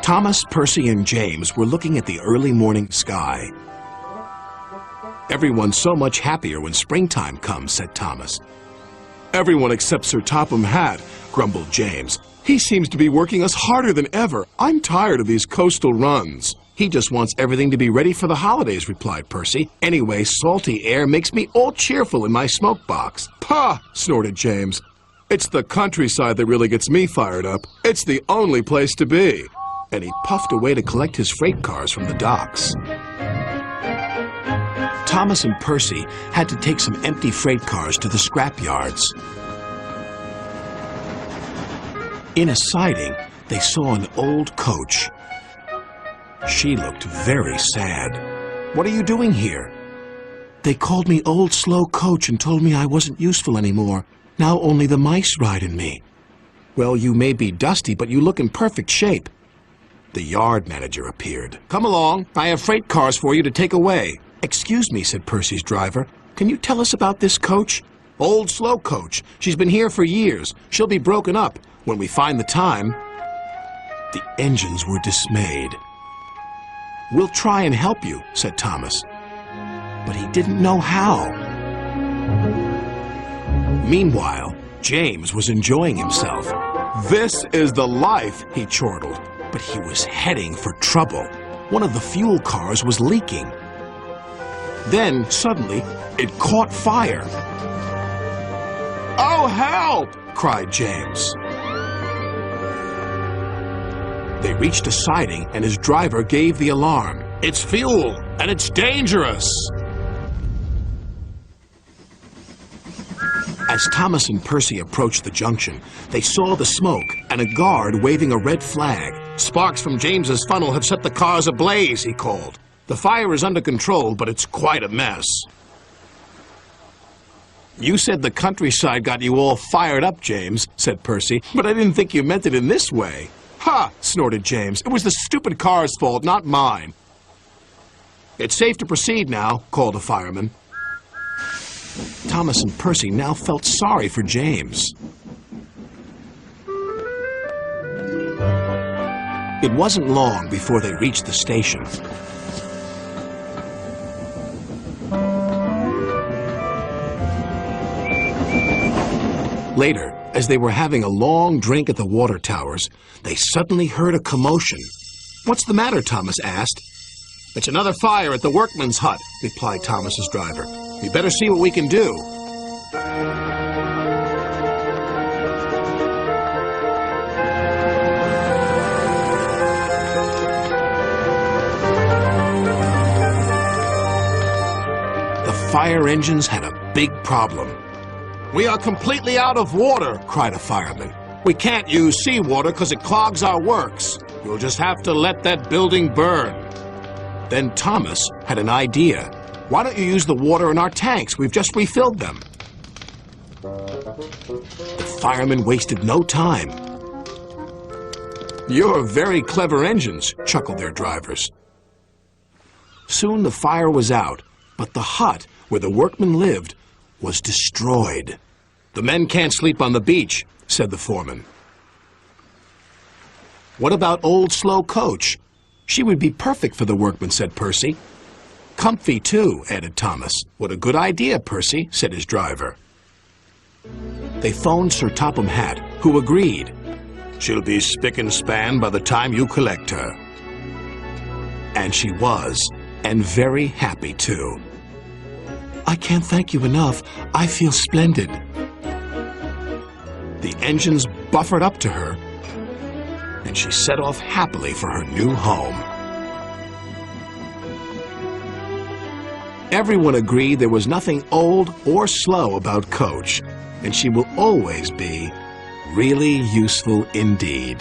Thomas, Percy, and James were looking at the early morning sky. "Everyone's so much happier when springtime comes," said Thomas. "Everyone except Sir Topham Hatt," grumbled James. "He seems to be working us harder than ever. I'm tired of these coastal runs." "He just wants everything to be ready for the holidays," replied Percy. "Anyway, salty air makes me all cheerful in my smoke box." "Pah!" snorted James. "It's the countryside that really gets me fired up. It's the only place to be." And he puffed away to collect his freight cars from the docks. Thomas and Percy had to take some empty freight cars to the scrap yards. In a siding, they saw an old coach. She looked very sad. "What are you doing here?" "They called me Old Slow Coach and told me I wasn't useful anymore. Now only the mice ride in me." "Well, you may be dusty, but you look in perfect shape." The yard manager appeared. "Come along. I have freight cars for you to take away." "Excuse me," said Percy's driver. "Can you tell us about this coach?" "Old Slow Coach. She's been here for years. She'll be broken up when we find the time." The engines were dismayed. "We'll try and help you," said Thomas. But he didn't know how. Meanwhile, James was enjoying himself. "This is the life," he chortled. But he was heading for trouble. One of the fuel cars was leaking. Then, suddenly, it caught fire. "Oh, help!" cried James. They reached a siding, and his driver gave the alarm. "It's fuel, and it's dangerous!" As Thomas and Percy approached the junction, they saw the smoke and a guard waving a red flag. "Sparks from James's funnel have set the cars ablaze," he called. "The fire is under control, but it's quite a mess." "You said the countryside got you all fired up, James," said Percy, "but I didn't think you meant it in this way." "Ha!" snorted James. "It was the stupid car's fault, not mine." "It's safe to proceed now," called a fireman. Thomas and Percy now felt sorry for James. It wasn't long before they reached the station. Later, as they were having a long drink at the water towers, they suddenly heard a commotion. "What's the matter?" Thomas asked. "It's another fire at the workman's hut," replied Thomas's driver. "We better see what we can do." The fire engines had a big problem. "We are completely out of water," cried a fireman. "We can't use seawater because it clogs our works. We'll just have to let that building burn." Then Thomas had an idea. "Why don't you use the water in our tanks? We've just refilled them." The firemen wasted no time. "You're very clever engines," chuckled their drivers. Soon the fire was out, but the hut where the workmen lived was destroyed. "The men can't sleep on the beach," said the foreman. "What about Old Slow Coach? She would be perfect for the workmen," said Percy. "Comfy, too," added Thomas. "What a good idea, Percy," said his driver. They phoned Sir Topham Hatt, who agreed. "She'll be spick and span by the time you collect her." And she was, and very happy, too. "I can't thank you enough. I feel splendid." The engines buffered up to her, and she set off happily for her new home. Everyone agreed there was nothing old or slow about Coach, and she will always be really useful indeed.